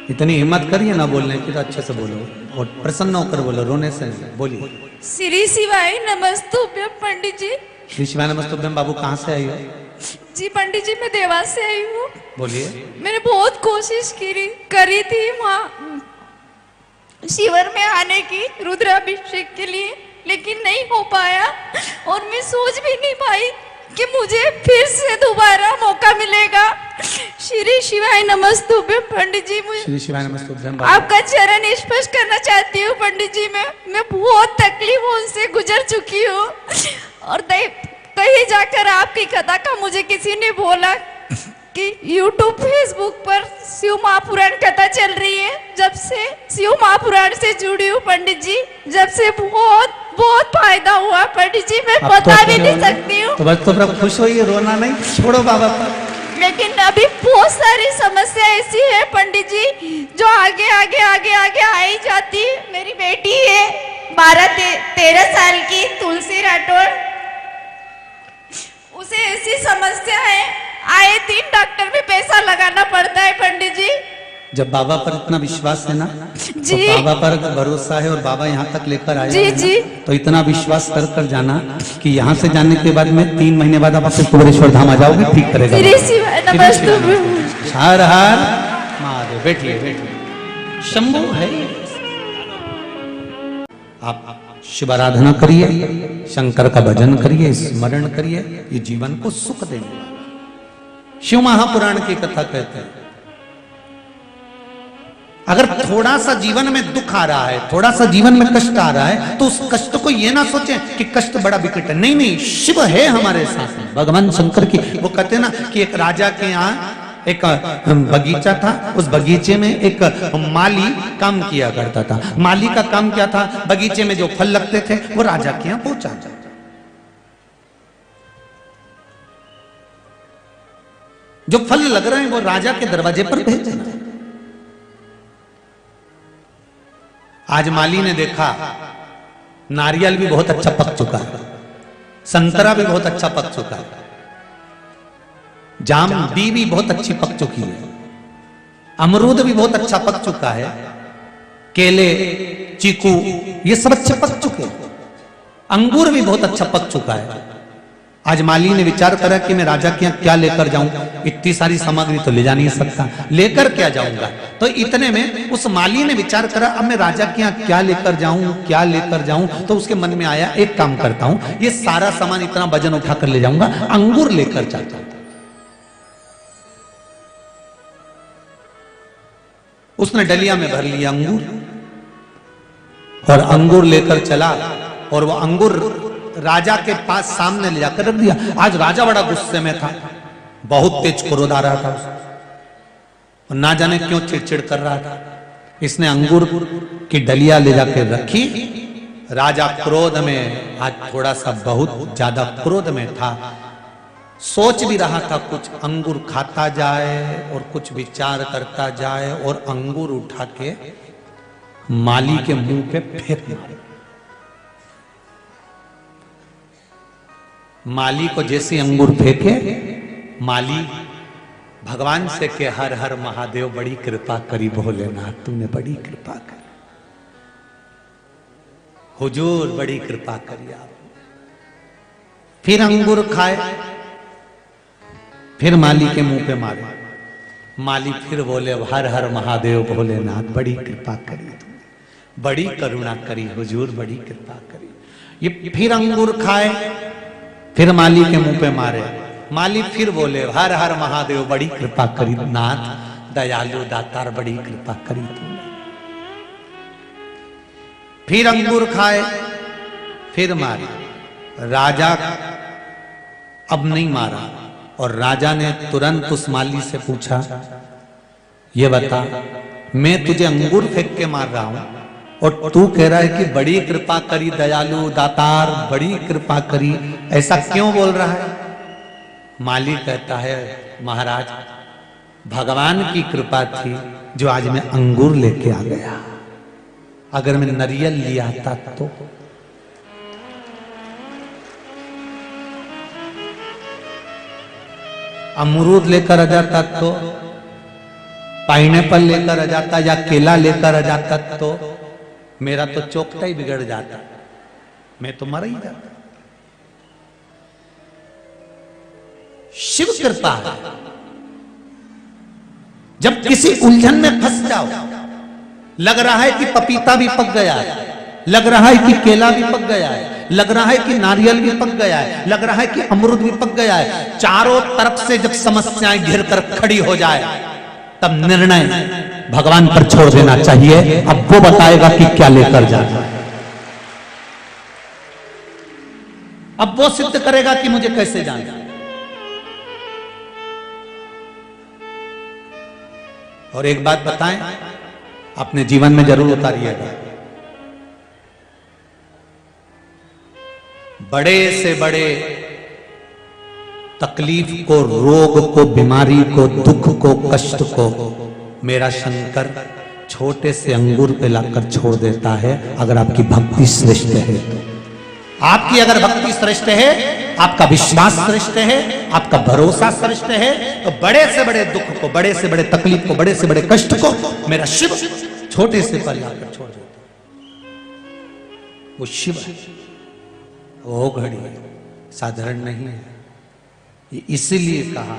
इतनी हिम्मत करिए ना बोलने की, तो अच्छे से बोलो और प्रसन्न होकर बोलो, रोने से नहीं। बोलिए। श्री शिवाय नमस्तुभ्यम पंडित जी। श्री शिवाय नमस्तुभ्यम। बाबू कहाँ से आई हो? जी पंडित जी, मैं देवास से आई हूँ। बोलिए। मैंने बहुत कोशिश करी थी वहाँ शिविर में आने की, रुद्राभिषेक के लिए, लेकिन नहीं हो पाया। और मैं सोच भी नहीं पाई कि मुझे फिर से दोबारा मौका मिलेगा। श्री शिवाय नमस्तुभ्यम पंडित जी। मुझे श्री शिवाय नमस्तुभ्यम। आपका चरण स्पर्श करना चाहती हूँ पंडित जी। मैं बहुत तकलीफों से गुजर चुकी हूँ, और कहीं जाकर आपकी कथा का मुझे किसी ने बोला कि YouTube फेसबुक पर शिव महापुराण कथा चल रही है। जब से शिव महापुराण से जुड़ी हूँ पंडित जी, जब से बहुत बहुत फायदा हुआ पंडित जी, मैं बता भी नहीं सकती हूँ। तो बस तो खुश होइए, रोना नहीं, छोड़ो बाबा पर। लेकिन अभी बहुत सारी समस्या ऐसी है पंडित जी, जो आगे आगे आगे आगे आई जाती। मेरी बेटी है 12-13 साल की, तुलसी राठौर, उसे ऐसी समस्या है, आए दिन डॉक्टर में पैसा लगाना पड़ता है पंडित जी। जब बाबा पर इतना विश्वास है ना, जी, तो बाबा पर भरोसा है और बाबा यहाँ तक लेकर आए जी हैं जी, तो इतना विश्वास कर जाना कि यहाँ से जाने के बाद में 3 महीने बाद आप अपने कुबेरेश्वर धाम आ जाओगे, ठीक करेगा। हर हर महादेव। बैठिए बैठिए। शंभु है। आप शिव आराधना करिए, शंकर का भजन करिए, स्मरण करिए, ये जीवन को सुख देंगे। शिव महापुराण की कथा कहते हैं, अगर थोड़ा सा जीवन में दुख आ रहा है, थोड़ा सा जीवन में कष्ट आ रहा है, तो उस कष्ट को ये ना सोचें कि कष्ट बड़ा विकट है। नहीं नहीं, शिव है हमारे साथ में। भगवान शंकर की वो कहते हैं ना कि एक राजा के यहाँ एक बगीचा था, उस बगीचे में एक माली काम किया करता था। माली का काम क्या था? बगीचे में जो फल लगते थे वो राजा के यहाँ पहुंचाता। जो फल लग रहे हैं वो राजा के दरवाजे पर भेजना। आज माली ने देखा नारियल भी बहुत अच्छा पक चुका है, संतरा भी बहुत अच्छा पक चुका है, जाम भी बहुत अच्छी पक चुकी है, अमरूद भी बहुत अच्छा पक चुका है, केले, चीकू ये सब अच्छे पक चुके हैं, अंगूर भी बहुत अच्छा पक चुका है। आज माली ने विचार करा कि मैं राजा के यहाँ क्या लेकर जाऊं, इतनी सारी सामग्री तो ले जा नहीं सकता, लेकर क्या जाऊंगा। तो इतने में उस माली ने विचार करा, अब मैं राजा के यहाँ क्या लेकर जाऊं, क्या लेकर जाऊं। तो उसके मन में आया, एक काम करता हूं, ये सारा सामान इतना वजन उठाकर ले जाऊंगा, अंगूर लेकर जाता हूं। उसने डलिया में भर लिया अंगूर, और अंगूर लेकर चला, और वो अंगूर राजा के पास सामने ले जाकर रख दिया। आज राजा बड़ा गुस्से में था, बहुत तेज क्रोध आ रहा था उसे, और ना जाने क्यों चिड़चिड़ कर रहा था। इसने अंगूर की डलिया ले जाकर रखी। राजा क्रोध में, आज थोड़ा सा बहुत ज्यादा क्रोध में था, सोच भी रहा था कुछ अंगूर खाता जाए और कुछ विचार करता जाए, और अंगूर उठा के माली के मुंह पे फेंक मारे। माली को जैसे अंगूर फेंके, माली भगवान से के हर हर महादेव, बड़ी कृपा करी भोलेनाथ, तुमने बड़ी कृपा करी, हुजूर बड़ी कृपा करी आप। फिर अंगूर खाए, फिर माली के मुंह पे मारे। माली फिर बोले, हर हर महादेव भोलेनाथ, बड़ी कृपा करी तुमने, बड़ी करुणा करी हुजूर, बड़ी कृपा करी। ये फिर अंगूर खाए, फिर माली के मुंह पे मारे। माली फिर बोले, हर हर महादेव, बड़ी कृपा करी नाथ, दयालु दातार, बड़ी कृपा करी तुमने। फिर अंगूर खाए, फिर मारे। राजा अब नहीं मारा, और राजा ने तुरंत उस माली से पूछा, ये बता, मैं तुझे अंगूर फेंक के मार रहा हूं और तू कह रहा है कि बड़ी कृपा करी दयालु दातार, बड़ी कृपा करी, ऐसा क्यों बोल रहा है? माली कहता है, महाराज भगवान की कृपा थी जो आज मैं अंगूर लेके आ गया, अगर मैं नारियल लिया आता तो। अमरूद लेकर आ जाता पाइनएप्पल लेकर आ जाता या केला लेकर आ जाता तो मेरा तो चोखटा ही बिगड़ जाता, मैं तो मर ही जाता। शिव कृपा है। जब किसी उलझन में फंस जाओ, लग रहा है कि पपीता भी पक गया है, लग रहा है कि केला भी पक गया है, लग रहा है कि नारियल भी पक गया है, लग रहा है कि अमरूद भी पक गया है, चारों तरफ से जब समस्याएं घिर कर खड़ी हो जाए, तब निर्णय भगवान पर छोड़ देना चाहिए। अब वो बताएगा कि क्या लेकर जाना है, अब वो सिद्ध करेगा कि मुझे कैसे जाना है। और एक बात बताएं, अपने जीवन में जरूर उतारिएगा, बड़े से बड़े तकलीफ को, रोग को, बीमारी को, दुख को, कष्ट को मेरा शंकर छोटे से अंगूर पे लाकर छोड़ देता है, अगर आपकी भक्ति श्रेष्ठ है तो। आपकी अगर भक्ति श्रेष्ठ है, आपका विश्वास श्रेष्ठ है, आपका भरोसा श्रेष्ठ है, तो बड़े से बड़े दुख को, बड़े से बड़े तकलीफ को, बड़े से बड़े कष्ट को मेरा शिव छोटे से पर लाकर छोड़ देता। वो शिव है, वो घड़ी साधारण नहीं है। इसीलिए कहा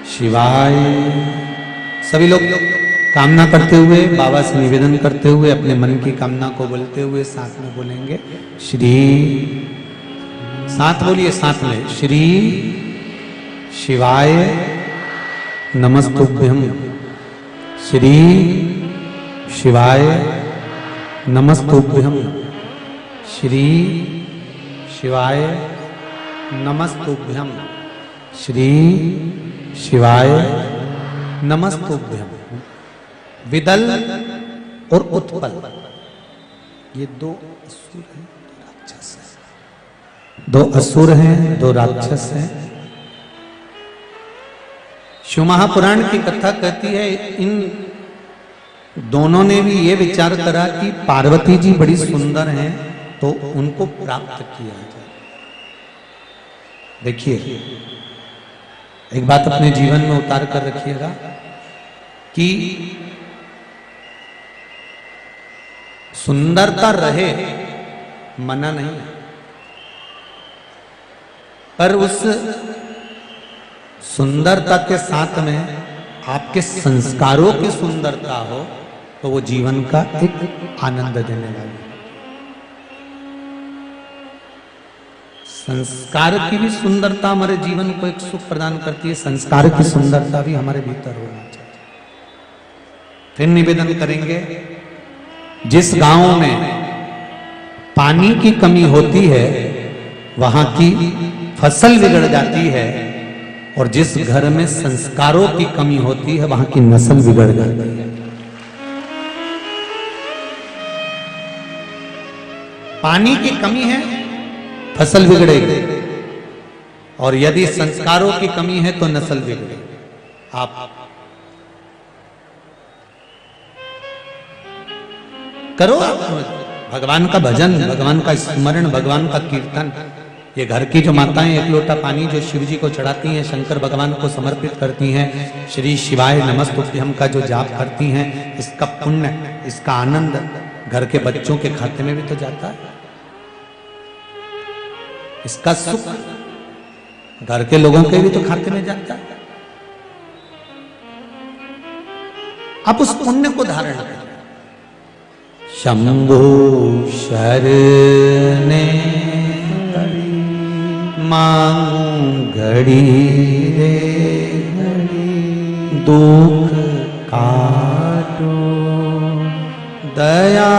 शिवाय। सभी लोग कामना करते हुए, बाबा से निवेदन करते हुए, अपने मन की कामना को बोलते हुए साथ में बोलेंगे श्री, साथ बोलिए, साथ में, श्री शिवाय नमस्तुभ्यं, श्री शिवाय नमस्तुभ्यं, श्री शिवाय नमस्तुभ्यं, श्री शिवाय नमस्तुभ्यं। विदल और उत्पल, ये दो असुर हैं, राक्षस हैं, दो असुर हैं, दो राक्षस हैं। शिव महापुराण की कथा कहती है, इन दोनों ने भी ये विचार करा कि पार्वती जी बड़ी सुंदर हैं, तो उनको प्राप्त किया जाए। देखिए, एक बात अपने जीवन में उतार कर रखिएगा कि सुंदरता रहे, मना नहीं, पर उस सुंदरता के साथ में आपके संस्कारों की सुंदरता हो, तो वो जीवन का एक आनंद देने वाली। संस्कार की भी सुंदरता हमारे जीवन को एक सुख प्रदान करती है, संस्कार की सुंदरता भी हमारे भीतर होना चाहिए। फिर निवेदन करेंगे, जिस गांव में पानी की कमी होती है वहां की फसल बिगड़ जाती है, और जिस घर में संस्कारों की कमी होती है वहां की नस्ल बिगड़ जाती है। पानी की कमी है, फसल बिगड़ेगी, और यदि संस्कारों की कमी है तो नस्ल बिगड़ेगी। आप करो, भगवान का भजन, भगवान का स्मरण, भगवान का कीर्तन। ये घर की जो माताएं एक लोटा पानी जो शिव जी को चढ़ाती हैं, शंकर भगवान को समर्पित करती हैं, श्री शिवाय नमस्तुभ्यं का जो जाप करती हैं, इसका पुण्य, इसका आनंद घर के बच्चों के खाते में भी तो जाता है। इसका सुख घर के लोगों के भी तो खाते में जाता है। आप उस पुण्य को धारण करें। शंभु शरणे मांगू घड़ी रे घड़ी, दुख काटो दया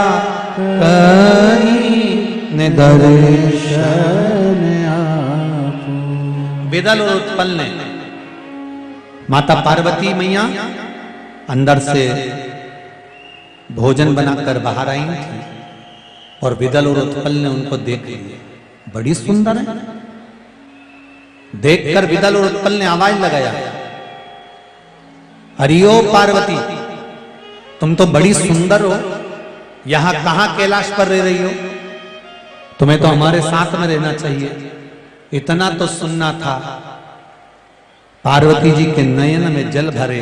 करी निदर्शन आपो। विदल और उत्पल ने माता पार्वती मैया अंदर से भोजन बनाकर बाहर आई थी, और विदल और उत्पल ने उनको देख लिया, बड़ी सुंदर है। देखकर विदल और उत्पल ने आवाज लगाया, हरिओ पार्वती, तुम तो बड़ी सुंदर हो, यहां कहां कैलाश पर रह रही हो? तुम्हें तो हमारे साथ में रहना चाहिए। इतना तो सुनना था, पार्वती जी के नयन में जल भरे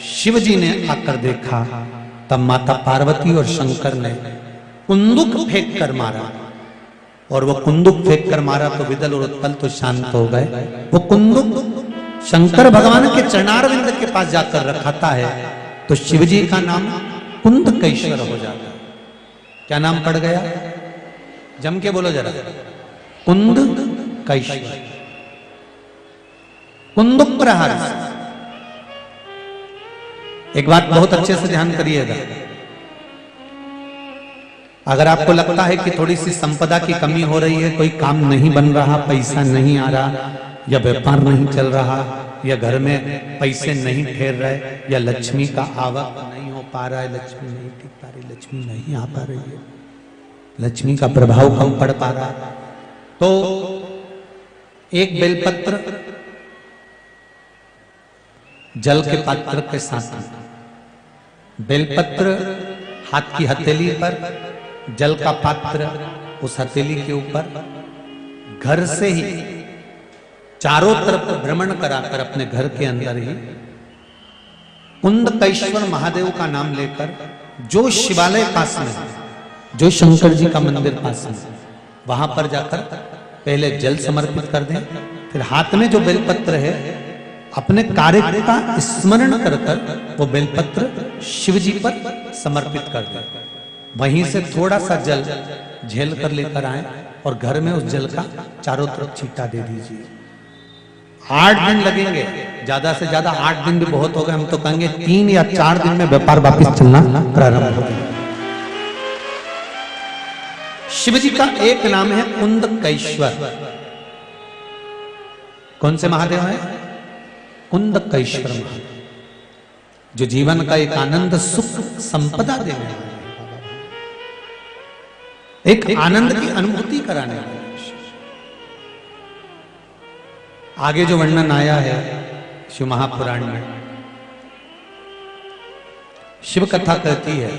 शिव जी ने आकर देखा, तब माता पार्वती और शंकर ने कुंदुक फेंक कर मारा, और वो कुंदुक फेंक कर मारा तो विदल और उत्पल तो शांत हो गए। वो कुंदुक शंकर भगवान के चरणारविंद के पास जाकर रखाता है तो शिव जी का नाम कुंदकेश्वर हो जाता है। क्या नाम पड़ गया? जम के बोलो जरा, कुंदकेश्वर, कुंदुक प्रहार। एक बात बहुत अच्छे से ध्यान करिएगा, अगर आपको लगता है कि थोड़ी सी संपदा की कमी हो रही है, कोई काम नहीं बन रहा, पैसा नहीं आ रहा, या व्यापार नहीं चल रहा, या घर में पैसे नहीं फेर रहे, या लक्ष्मी का आवक नहीं हो पा रहा है, लक्ष्मी नहीं टिक पा रही, लक्ष्मी नहीं आ पा रही है, लक्ष्मी का प्रभाव कम पड़ पा रहा, तो एक बेलपत्र जल के पात्र के साथ, बेलपत्र हाथ की हथेली पर, जल का पात्र उस हथेली के ऊपर, घर से ही चारों तरफ भ्रमण कराकर अपने घर के अंदर ही कुंदकेश्वर महादेव का नाम लेकर, जो शिवालय पास में, जो शंकर जी का मंदिर पास में, वहां पर जाकर पहले जल समर्पित कर दें, फिर हाथ में जो बेलपत्र है अपने कार्य का स्मरण कर कर वो बेलपत्र शिव जी पर समर्पित कर दें। वहीं से थोड़ा सा जल झेल कर लेकर आए और घर में उस जल का चारों तरफ छींटा दे दीजिए। 8 दिन लगेंगे, ज्यादा से ज्यादा 8 दिन भी बहुत हो गए, हम तो कहेंगे 3 या 4 दिन में व्यापार वापिस चलना प्रारंभ हो गया। शिव जी का एक नाम है कुंदकेश्वर। कौन से महादेव है? कुंदकेश्वर महादेव, जो जीवन का एक आनंद सुख संपदा देने वाले, एक आनंद की अनुभूति कराने वाले। आगे जो वर्णन आया है शिव महापुराण में, शिव कथा कहती है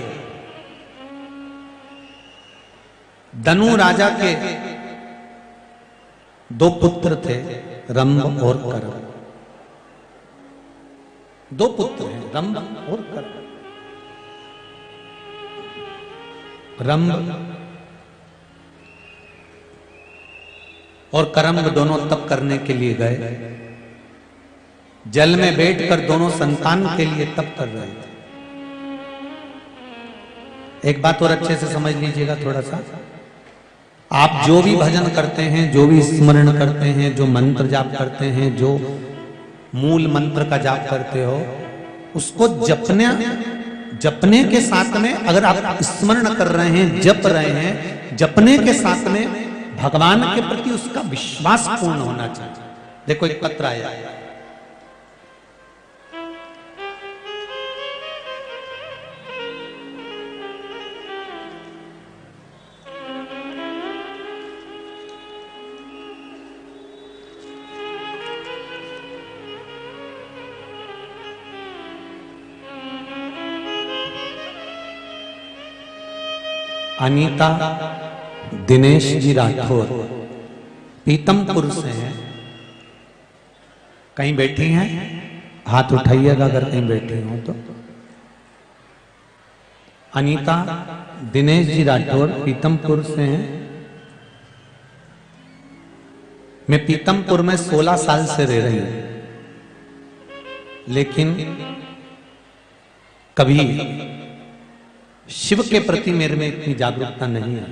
धनु राजा के 2 पुत्र थे, रंभ और करम। 2 पुत्र हैं, रंभ और करम। रंभ और करम्ब दोनों तप करने के लिए गए, जल में बैठकर दोनों संतान के लिए तप कर रहे थे। एक बात और अच्छे से समझ लीजिएगा थोड़ा सा, आप जो भी भजन करते हैं, जो भी स्मरण करते हैं, जो मंत्र जाप करते हैं, जो मूल मंत्र का जाप करते हो, उसको जपने के साथ में, अगर आप स्मरण कर रहे हैं, जप रहे हैं, जपने के साथ में भगवान के प्रति उसका विश्वास पूर्ण होना चाहिए। देखो एक पत्र आया, अनीता दिनेश जी राठौर पीतमपुर से हैं। कहीं बैठी हैं? हाथ उठाइएगा अगर कहीं बैठी हो तो। अनीता दिनेश जी राठौर पीतमपुर से हैं। मैं पीतमपुर में 16 साल से रह रही हूं, लेकिन कभी शिव के प्रति मेरे में इतनी जागरूकता नहीं है।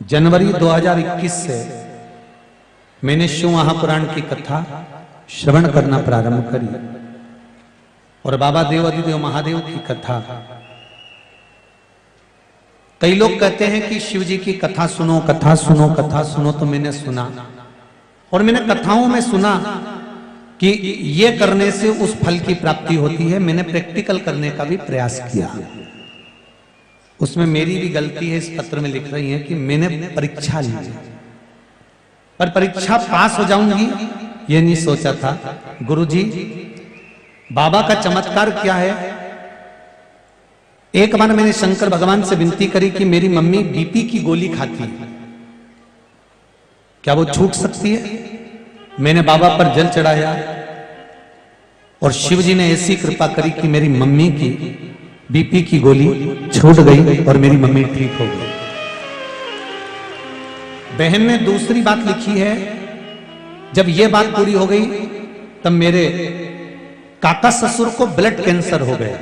जनवरी 2021 से मैंने शिव महापुराण की कथा श्रवण करना प्रारंभ करी और बाबा देवाधिदेव महादेव की कथा। कई लोग कहते हैं कि शिव जी की कथा सुनो, कथा सुनो, कथा सुनो, तो मैंने सुना और मैंने कथाओं में सुना कि ये करने से उस फल की प्राप्ति होती है। मैंने प्रैक्टिकल करने का भी प्रयास किया। उसमें मेरी भी गलती है, इस पत्र में लिख रही है कि मैंने परीक्षा ली, पर परीक्षा पास हो जाऊंगी ये नहीं सोचा था। गुरुजी, बाबा का चमत्कार क्या है, एक बार मैंने शंकर भगवान से विनती करी कि मेरी मम्मी बीपी की गोली खाती है, क्या वो छूट सकती है? मैंने बाबा पर जल चढ़ाया और शिव जी ने ऐसी कृपा करी कि मेरी मम्मी की बीपी की गोली छूट गई और मेरी मम्मी ठीक हो गई। बहन ने दूसरी बात लिखी है, जब यह बात पूरी हो गई तब मेरे काका ससुर को ब्लड कैंसर हो गया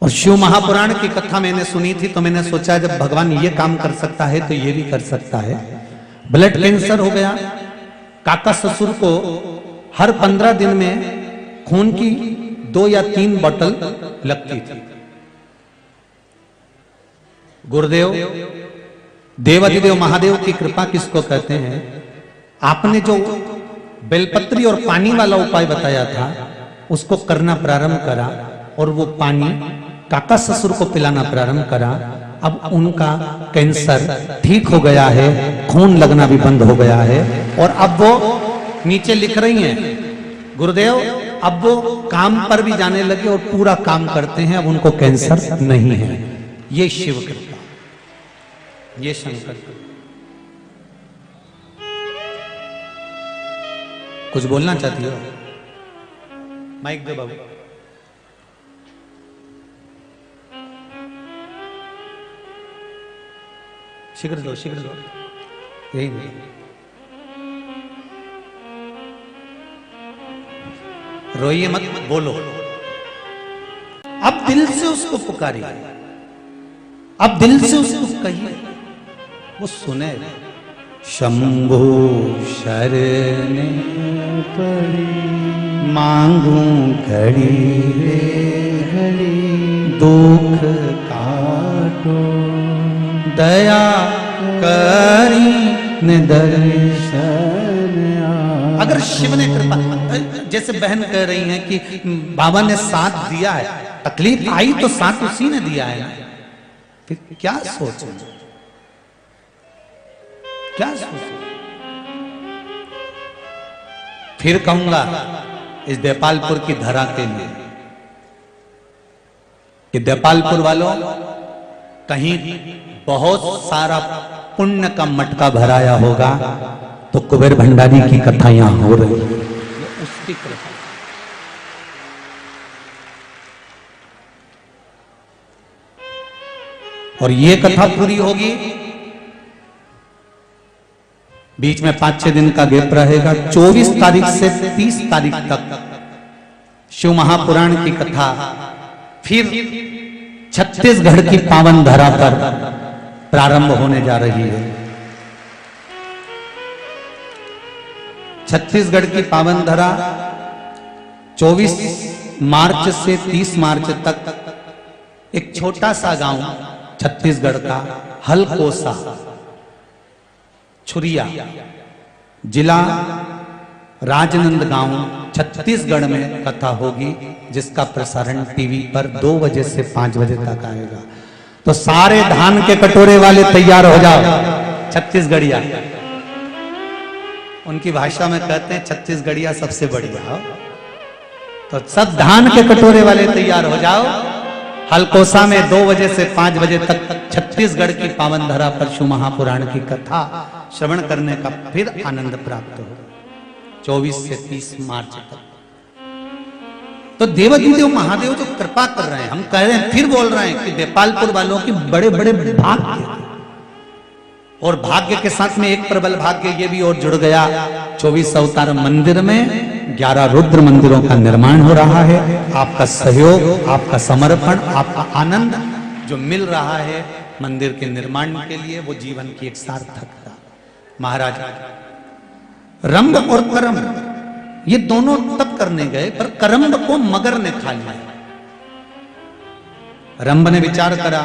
और शिव महापुराण की कथा मैंने सुनी थी तो मैंने सोचा जब भगवान ये काम कर सकता है तो ये भी कर सकता है। ब्लड कैंसर हो गया। काका ससुर को हर 15 दिन में खून की 2 या 3 बोतल लगती थी। गुरुदेव देवाधिदेव महादेव की कृपा किसको कहते हैं? आपने जो बेलपत्री और पानी वाला उपाय बताया था उसको करना प्रारंभ करा और वो पानी काका ससुर को पिलाना प्रारंभ करा। अब उनका कैंसर ठीक हो गया है, खून लगना भी बंद हो गया है और अब वो नीचे लिख रही हैं गुरुदेव, अब वो काम पर भी जाने लगे और पूरा काम करते हैं, अब उनको कैंसर नहीं है। ये शिव कृपा, ये शंकर। कुछ बोलना चाहती हो? माइक दो बाबू। शीघ्र दो, शीघ्र दो। यही नहीं, रोइए मत, बोलो। अब दिल से उसको पुकारिए, अब दिल से उसको कहिए, वो सुने। शंभो शरण पड़ी मांगू घड़ी रे घड़ी, दुख काटो दया करी दर्शन। अगर शिव ने कृपा, जैसे बहन कह रही हैं कि बाबा ने साथ दिया है, तकलीफ आई तो साथ उसी ने दिया है ना, फिर क्या सोचें, क्या सोचें? फिर कहूंगा इस देपालपुर की धरा के लिए कि देपालपुर वालों, कहीं बहुत सारा पुण्य का मटका भराया होगा तो कुबेर भंडारी की कथा यहां हो रही है, उसकी कृपा। और ये कथा पूरी होगी, बीच में 5-6 दिन का गैप रहेगा। 24 तारीख से 30 तारीख तक शिव महापुराण की कथा फिर छत्तीसगढ़ की पावन धरा पर प्रारंभ होने जा रही है। छत्तीसगढ़ की पावन धरा 24 मार्च से 30 मार्च तक एक छोटा सा गांव छत्तीसगढ़ का हलकोसा, छुरिया, जिला राजनांदगांव, छत्तीसगढ़ में कथा होगी, जिसका प्रसारण टीवी पर 2 बजे से 5 बजे तक आएगा। तो सारे धान के कटोरे वाले तैयार हो जाओ। छत्तीसगढ़िया, उनकी भाषा में कहते हैं छत्तीसगढ़िया सबसे बढ़िया। तो सब धान के कटोरे वाले तैयार हो जाओ। हलकोसा में 2 बजे से 5 बजे तक छत्तीसगढ़ की पावन धरा पर शिव महापुराण की कथा श्रवण करने का फिर आनंद प्राप्त हो। 24 से 30 मार्च तक तो देवाधिदेव महादेव जो कृपा कर रहे हैं, हम कह रहे हैं, फिर बोल रहे हैं कि देपालपुर वालों की बड़े बड़े भाग्य, और भाग्य के साथ में एक प्रबल भाग्य ये भी और जुड़ गया। 24 अवतार मंदिर में 11 रुद्र मंदिरों का निर्माण हो रहा है। आपका सहयोग, आपका समर्पण, आपका आनंद जो मिल रहा है मंदिर के निर्माण के लिए, वो जीवन की एक सार्थकता। महाराज रंभ और करम ये दोनों तप करने गए, पर करम्ब को मगर ने खा लिया। रंभ ने विचार करा,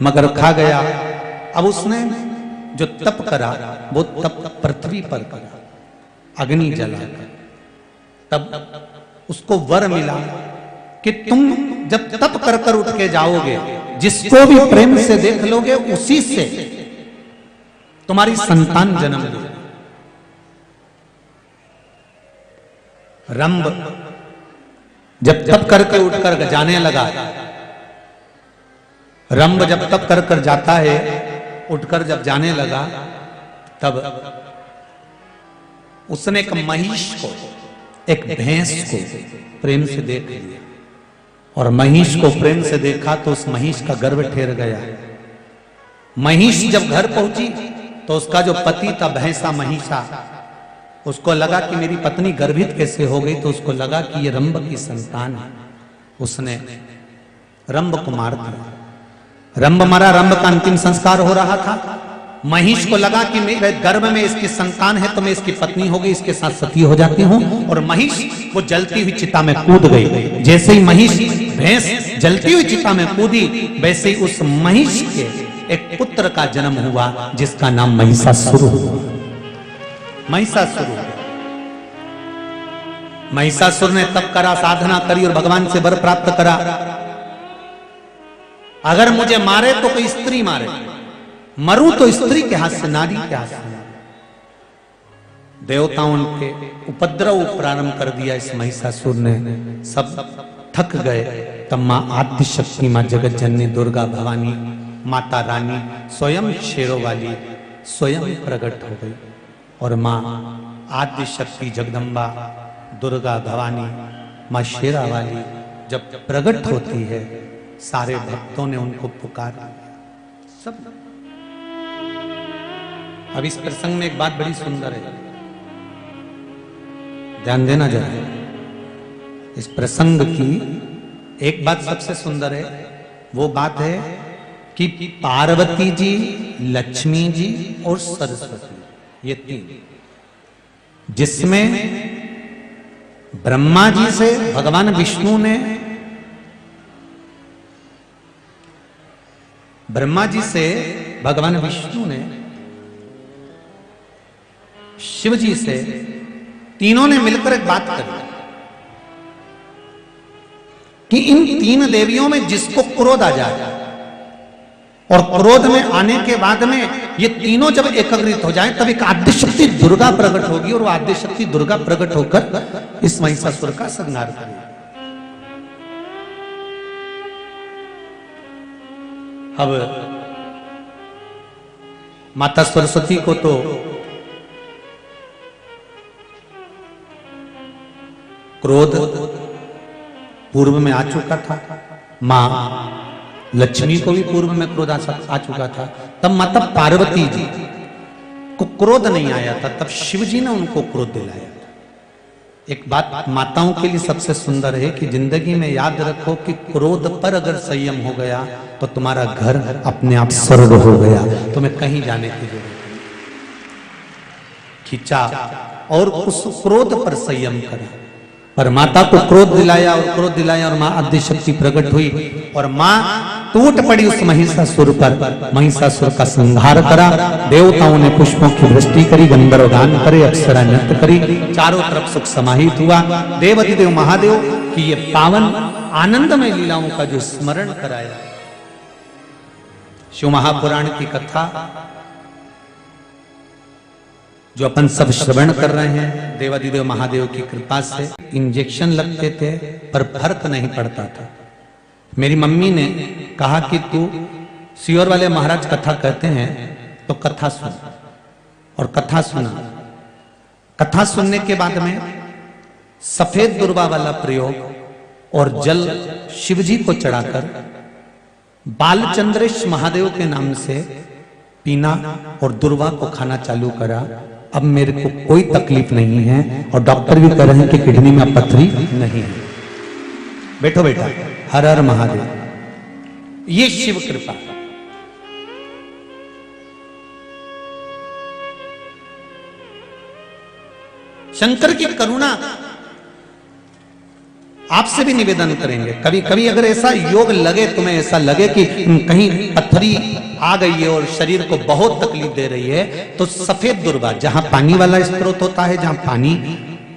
मगर खा गया। अब उसने जो तप करा वो तप पृथ्वी पर करा, अग्नि जलाकर। तब उसको वर मिला कि तुम जब तप कर कर उठ के जाओगे, जिसको भी प्रेम से देख लोगे, उसी से तुम्हारी संतान जन्म लेगी। रंभ जब तप करके उठकर जाने लगा, रंभ जब तप कर कर जाता है, उठकर जब जाने लगा, तब उसने एक महिष को, एक भैंस को प्रेम से देख लिया और महिष को प्रेम से देखा तो उस महिष का गर्भ ठेर गया। महिष जब घर पहुंची तो उसका जो पति था भैंसा महिषा, उसको लगा कि मेरी पत्नी गर्भित कैसे हो गई, तो उसको लगा कि ये रंभ की संतान है। उसने रंभ को मार दिया। रंभ मरा, रंभ का अंतिम संस्कार हो रहा था। महिष को लगा कि मेरे गर्भ में इसकी संतान है तो मैं इसकी पत्नी हो गई, इसके साथ सती हो जाती हूं। और महिष वो जलती हुई चिता में कूद गई। जैसे ही महिष भैंस जलती हुई चिता में कूदी, वैसे ही उस महिष के एक पुत्र का जन्म हुआ जिसका नाम महिषासुर हुआ। महिषासुर, महिषासुर ने तप करा, साधना करी और भगवान से वर प्राप्त करा, अगर मुझे मारे तो कोई स्त्री मारे, मरूं तो स्त्री के हाथ से, नारी के हाथ से। देवताओं के उपद्रव प्रारंभ कर दिया इस महिषासुर ने। सब थक गए। तब मां आद्य शक्ति, मां जगत जननी दुर्गा भवानी, माता रानी स्वयं शेरों वाली स्वयं प्रकट हो गई। और मां आद्य शक्ति जगदम्बा दुर्गा भवानी मां शेरा वाली जब प्रकट होती है, सारे भक्तों ने उनको पुकारा। सब। अब इस प्रसंग में एक बात बड़ी सुंदर है, ध्यान देना जरा। इस प्रसंग की एक बात सबसे सुंदर है, वो बात है कि पार्वती जी, लक्ष्मी जी और सरस्वती, ये तीन, जिसमें ब्रह्मा जी से भगवान विष्णु ने, ब्रह्मा जी से भगवान विष्णु ने शिव जी से, तीनों ने मिलकर एक बात करी कि इन तीन देवियों में जिसको क्रोध आ जाए और क्रोध में आने के बाद में ये तीनों जब एकत्रित हो जाए तब एक आद्य शक्ति दुर्गा प्रकट होगी और वो आद्य शक्ति दुर्गा प्रकट होकर इस महिषासुर का संहार करेगी। अब माता सरस्वती को तो क्रोध पूर्व में आ चुका था, मां लक्ष्मी को भी पूर्व में क्रोध आ चुका था। तब माता पार्वती जी को क्रोध नहीं आया था, तब शिव जी ने उनको क्रोध दिलाया था। एक बात माताओं के लिए सबसे सुंदर है कि जिंदगी में याद रखो कि क्रोध पर अगर संयम हो गया तो तुम्हारा घर अपने आप स्वर्ग हो गया, तुम्हें कहीं जाने की जरूरत नहीं। खींचा और उस क्रोध पर संयम करा, पर माता को क्रोध दिलाया और क्रोध दिलाया और मां आद्य शक्ति प्रकट हुई और मां टूट पड़ी उस महिषासुर पर। महिषासुर का संहार करा। देवताओं ने पुष्पों की वृष्टि करी, गंधर्व गान करे, अप्सरा नृत्य करी, चारों तरफ सुख समाहित हुआ। देवाधिदेव महादेव की ये पावन आनंदमय लीलाओं का जो स्मरण कराया, शिव महापुराण की कथा जो अपन सब श्रवण कर रहे हैं, देवाधिदेव महादेव की कृपा से इंजेक्शन लगते थे पर फर्क नहीं पड़ता था। मेरी मम्मी ने कहा कि तू सियोर वाले महाराज कथा कहते हैं तो कथा सुन, और कथा सुना। कथा सुनने के बाद में सफेद दुर्वा वाला प्रयोग और जल शिव जी को चढ़ाकर बालचंद्रेश महादेव के नाम से पीना और दुर्वा को खाना चालू करा। अब मेरे को कोई तकलीफ नहीं है और डॉक्टर भी कह रहे हैं कि किडनी में पथरी नहीं है। बैठो बेटा, हर हर महादेव। ये शिव कृपा। शंकर की करुणा आपसे भी निवेदन करेंगे। कभी कभी अगर ऐसा योग लगे, तुम्हें ऐसा लगे कि कहीं पथरी आ गई है और शरीर को बहुत तकलीफ दे रही है, तो सफेद दुर्वा, जहां पानी वाला स्रोत होता है, जहां पानी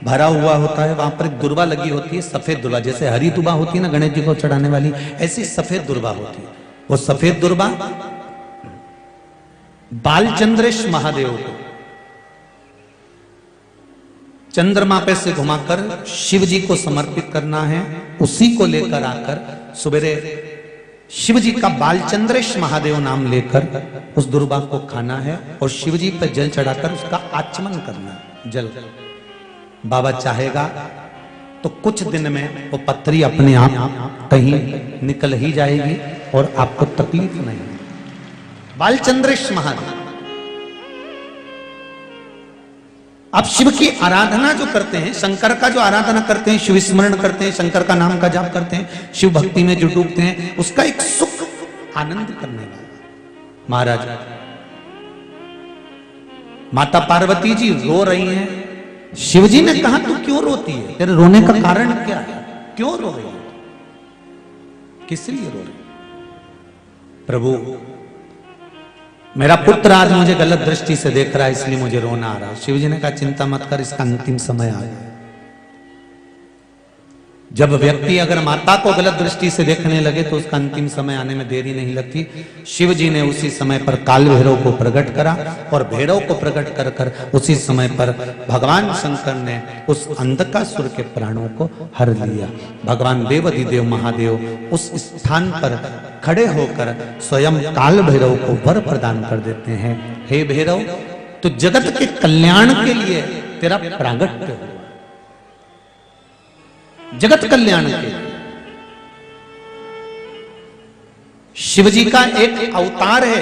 भरा हुआ होता है, वहां पर एक दुर्वा लगी होती है, सफेद दुर्वा। जैसे हरी दुर्वा होती है ना गणेश जी को चढ़ाने वाली, ऐसी सफेद दुर्वा होती है। वो सफेद दुर्वा बालचंद्रेश महादेव को चंद्रमा पे से घुमाकर शिव जी को समर्पित करना है। उसी को लेकर आकर सुबेरे शिव जी का बालचंद्रेश महादेव नाम लेकर उस दुर्वा को खाना है और शिव जी पर जल चढ़ाकर उसका आचमन करना है। जल बाबा चाहेगा तो कुछ दिन में वो पथरी अपने आप कहीं निकल ही जाएगी और आपको तकलीफ नहीं। बालचंद्रेश महादेव आप शिव की आराधना जो करते हैं, शंकर का जो आराधना करते हैं, शिव स्मरण करते हैं, शंकर का नाम का जाप करते हैं, शिव भक्ति में जो डूबते हैं, उसका एक सुख आनंद करने वाला महाराज। माता पार्वती जी रो रही हैं, शिव जी ने कहा तू क्यों रोती है, तेरे रोने का कारण क्या है, क्यों रो रही है, किस लिए रो रही है? प्रभु मेरा पुत्र आज मुझे गलत दृष्टि से देख रहा है इसलिए मुझे रोना आ रहा है। शिव जी ने कहा चिंता मत कर, इसका अंतिम समय आ गया। जब व्यक्ति अगर माता को गलत दृष्टि से देखने लगे तो उसका अंतिम समय आने में देरी नहीं लगती। शिव जी ने उसी समय पर काल भैरव को प्रकट करा और भैरव को प्रकट कर कर उसी समय पर भगवान शंकर ने उस अंधकासुर के प्राणों को हर लिया। भगवान देवाधिदेव महादेव उस स्थान पर खड़े होकर स्वयं काल भैरव को वर प्रदान कर देते हैं, हे भैरव तो जगत के कल्याण के लिए तेरा प्रागट्य हो, जगत कल्याण के। शिवजी का एक अवतार है,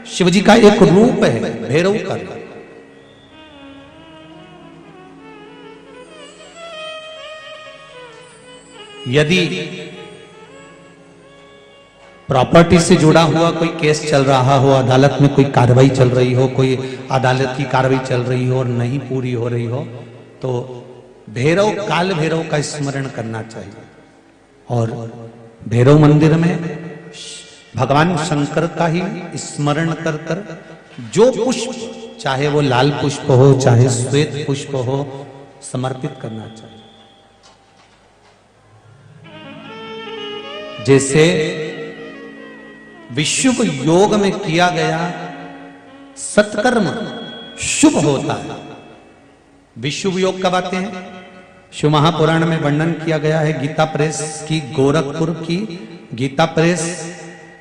शिवजी का एक रूप है भैरव का। यदि प्रॉपर्टी से जुड़ा हुआ कोई केस चल रहा हो, अदालत में कोई कार्रवाई चल रही हो, कोई अदालत की कार्रवाई चल रही हो और नहीं पूरी हो रही हो, तो भैरव काल भैरव का स्मरण करना चाहिए। और भैरव मंदिर में भगवान शंकर का ही स्मरण कर कर जो पुष्प, चाहे वो लाल पुष्प हो चाहे श्वेत पुष्प हो, समर्पित करना चाहिए। जैसे विशुभ योग में किया गया सत्कर्म शुभ होता है। विशुभ योग कब आते हैं? शिव महापुराण में वर्णन किया गया है। गीता प्रेस की, गोरखपुर की गीता प्रेस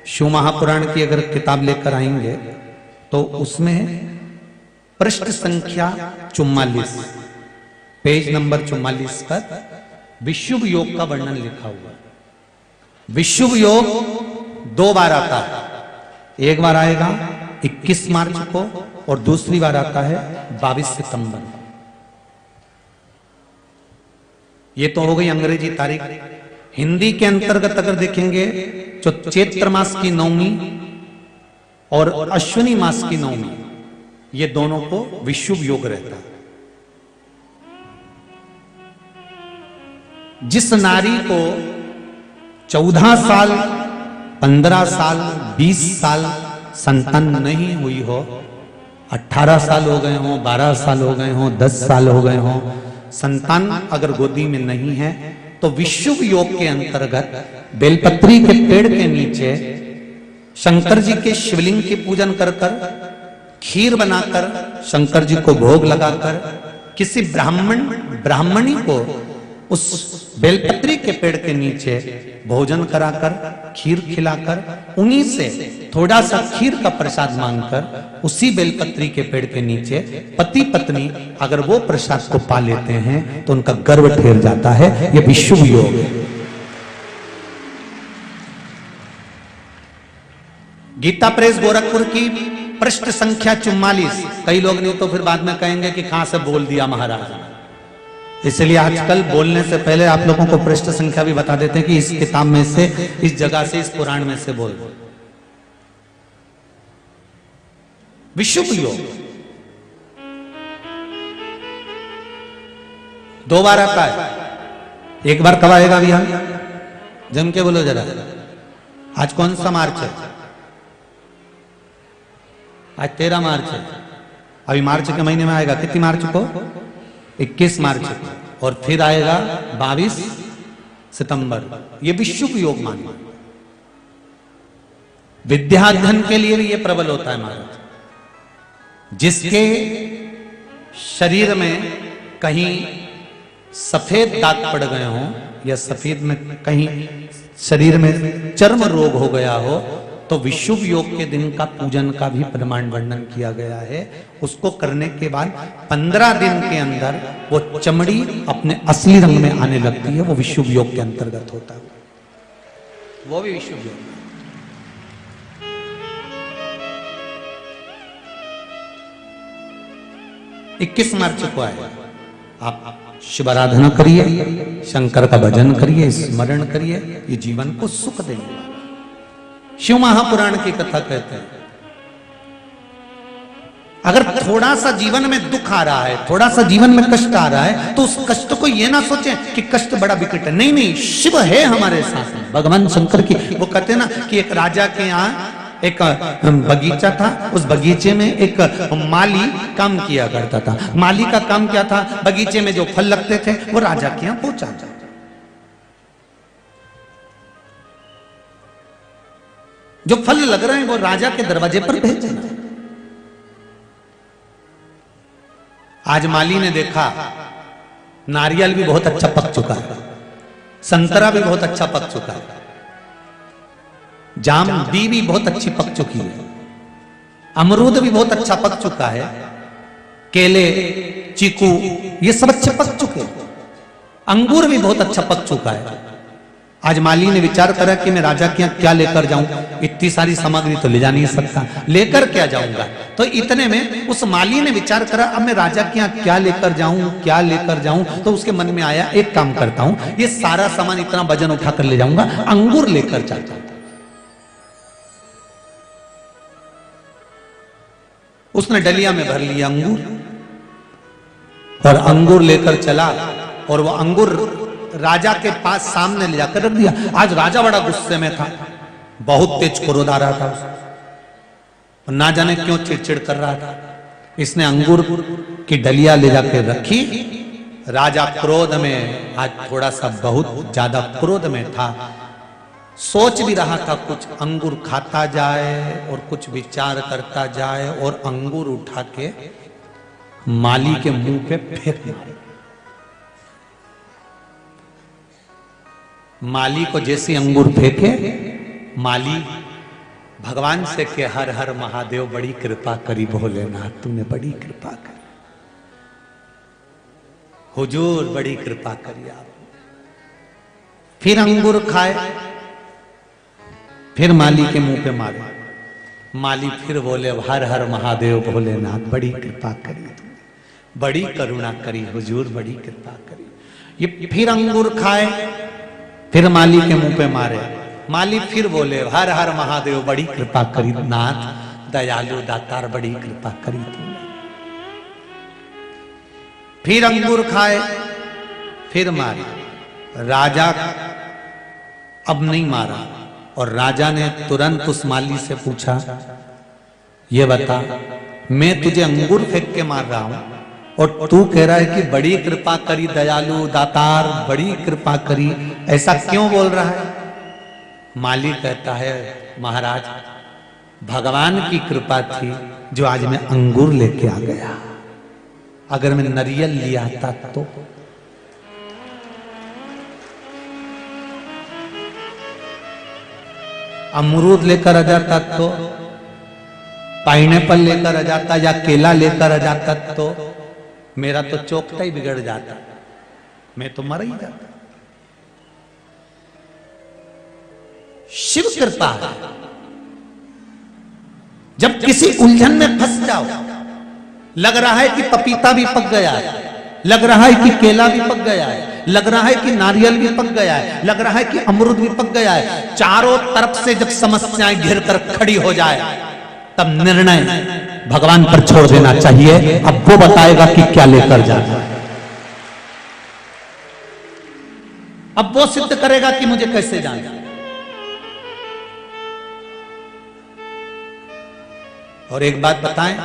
शिव महापुराण की अगर किताब लेकर आएंगे तो उसमें पृष्ठ संख्या 44, पेज नंबर 44 पर विशुभ योग का वर्णन लिखा हुआ है। विशुभ योग 2 बार आता है, एक बार आएगा 21 मार्च को और दूसरी बार आता है 22 सितंबर। ये तो हो गई अंग्रेजी तारीख। हिंदी के अंतर्गत अगर देखेंगे जो चैत्र मास की नवमी और अश्विनी मास की नवमी, ये दोनों को विशुभ योग रहता है। जिस नारी को 14 साल 15 साल 20 साल संतान नहीं हुई हो, 18 साल हो गए हो, 12 साल हो गए हो, 10 साल हो गए हो, संतान अगर गोदी में नहीं है तो विशुभ योग के अंतर्गत बेलपत्री के पेड़ के नीचे शंकर जी के शिवलिंग की पूजन कर कर, खीर बनाकर शंकर जी को भोग लगाकर, किसी ब्राह्मणी को उस बेलपत्री के पेड़ के नीचे भोजन कराकर, खीर खिलाकर, उन्हीं से थोड़ा सा खीर का प्रसाद मांगकर उसी बेलपत्री के पेड़ के नीचे पति पत्नी अगर वो प्रसाद को पा लेते हैं तो उनका गर्व ठहर जाता है। ये विशुभ योग है। गीता प्रेस गोरखपुर की पृष्ठ संख्या 44। कई लोग नहीं तो फिर बाद में कहेंगे कि कहां से बोल दिया महाराज, इसलिए आजकल बोलने से पहले आप लोगों को पृष्ठ संख्या भी बता देते हैं कि इस किताब में से, इस जगह से, इस पुराण में से बोल। विशुभ योग 2 बार आता है। एक बार कब आएगा भैया? जम के बोलो जरा। आज कौन सा मार्च है? आज 13 मार्च है। अभी मार्च के महीने में आएगा। कितनी मार्च को? 21 मार्च को। और फिर आएगा 22 सितंबर। ये विशुभ योग मानिए। विद्याध्ययन के लिए भी ये प्रबल होता है महाराज। जिसके शरीर में कहीं सफेद दाग पड़ गए हो या सफेद में कहीं शरीर में चर्म रोग हो गया हो, तो विशुभ योग के दिन का पूजन का भी प्रमाण वर्णन किया गया है। उसको करने के बाद 15 दिन के अंदर वो चमड़ी अपने असली रंग में आने लगती है। वो विशुभ योग के अंतर्गत होता है, वो भी विशुभ योग। 21 मार्च को आए, आप शिव आराधना करिए, शंकर का भजन करिए, स्मरण करिए, ये जीवन को सुख देंगे। शिव महापुराण की कथा कहते हैं अगर थोड़ा सा जीवन में दुख आ रहा है, थोड़ा सा जीवन में कष्ट आ रहा है, तो उस कष्ट को ये ना सोचें कि कष्ट बड़ा विकट है। नहीं नहीं, शिव है हमारे साथ में। भगवान शंकर की वो कहते हैं ना कि एक राजा के यहाँ एक बगीचा था, उस बगीचे में एक माली काम किया करता था। माली का काम क्या था, बगीचे में जो फल लगते थे वो राजा के यहाँ पहुंचाता। जो फल लग रहे हैं वो राजा के दरवाजे पर भेजना। आज माली ने देखा नारियल भी बहुत अच्छा पक चुका है, संतरा भी बहुत अच्छा पक चुका है, जाम भी बहुत अच्छी पक चुकी है, अमरूद भी बहुत अच्छा पक चुका है, केले, चीकू ये सब अच्छे पक चुके हैं, अंगूर भी बहुत अच्छा पक चुका है। आज माली ने विचार करा कि मैं राजा के यहाँ क्या लेकर जाऊं, इतनी सारी सामग्री तो ले जा नहीं सकता, लेकर क्या जाऊंगा। तो इतने में उस माली ने विचार करा अब मैं राजा के यहाँ क्या लेकर जाऊं, क्या लेकर जाऊं। तो उसके मन में आया एक काम करता हूं, ये सारा सामान इतना वजन उठाकर ले जाऊंगा, अंगूर लेकर जाता हूं। उसने डलिया में भर लिया अंगूर और अंगूर लेकर चला और वो अंगूर राजा के पास सामने ले जाकर रख दिया। आज राजा बड़ा गुस्से में था, बहुत तेज क्रोध आ रहा था उसे, ना जाने क्यों चिड़चिड़ कर रहा था। इसने अंगूर की डलिया ले जाकर रखी। राजा क्रोध में, आज थोड़ा सा बहुत ज्यादा क्रोध में था, सोच भी रहा था कुछ अंगूर खाता जाए और कुछ विचार करता जाए और अंगूर उठा के माली के मुंह पे फेंक मारे। माली को जैसे अंगूर फेंके, माली भगवान से के हर हर महादेव बड़ी कृपा करी, भोलेनाथ तुमने बड़ी कृपा करी, हुजूर बड़ी कृपा करी आप। फिर अंगूर खाए, फिर माली के मुंह पे मारे। माली फिर बोले हर हर महादेव भोलेनाथ बड़ी कृपा करी तुमने, बड़ी करुणा करी हुजूर, बड़ी कृपा करी। ये फिर अंगूर खाए, फिर माली के मुंह पे मारे। माली फिर बोले हर हर महादेव बड़ी कृपा करी नाथ, दयालु दातार बड़ी कृपा करी तुमने। फिर अंगूर खाए, फिर मारे। राजा अब नहीं मारा और राजा ने तुरंत उस माली से पूछा, ये बता मैं तुझे अंगूर फेंक के मार रहा हूं और तू कह रहा है कि बड़ी कृपा करी दयालु दातार, बड़ी कृपा करी, ऐसा क्यों बोल रहा है? माली कहता है महाराज भगवान की कृपा थी जो आज मैं अंगूर लेके आ गया, अगर मैं नारियल लिया आता तो। अमरूद लेकर आ जाता तो, पाइनएप्पल लेकर आ जाता या केला लेकर आ जाता तो मेरा तो चौकता ही बिगड़ जाता, मैं तो मर ही जाता। शिव कृपा है। जब किसी उलझन में फंस जाओ, लग रहा है कि पपीता भी पक गया है, लग रहा है कि केला भी पक गया है, लग रहा है कि नारियल भी पक गया है, लग रहा है कि अमरूद भी पक गया है, चारों तरफ से जब समस्याएं घिर कर खड़ी हो जाए, तब निर्णय भगवान पर छोड़ देना चाहिए। अब वो बताएगा कि क्या लेकर जाना है, अब वो सिद्ध करेगा कि मुझे कैसे जाना। और एक बात बताएं,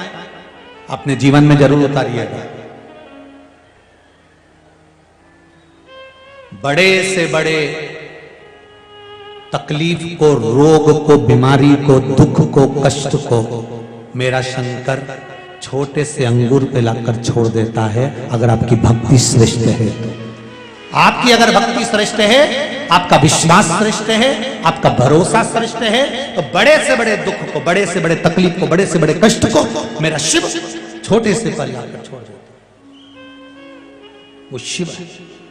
अपने जीवन में जरूर उतारिएगा, बड़े से बड़े तकलीफ को, रोग को, बीमारी को, दुख को, कष्ट को मेरा शंकर छोटे से अंगूर पे लाकर छोड़ देता है, अगर आपकी भक्ति श्रेष्ठ है तो। आपकी अगर भक्ति श्रेष्ठ है, आपका विश्वास श्रेष्ठ है, आपका भरोसा श्रेष्ठ है, तो बड़े से बड़े दुख को, बड़े से बड़े तकलीफ को, बड़े से बड़े कष्ट को मेरा शिव छोटे से पर लाकर छोड़ देता। वो शिव है।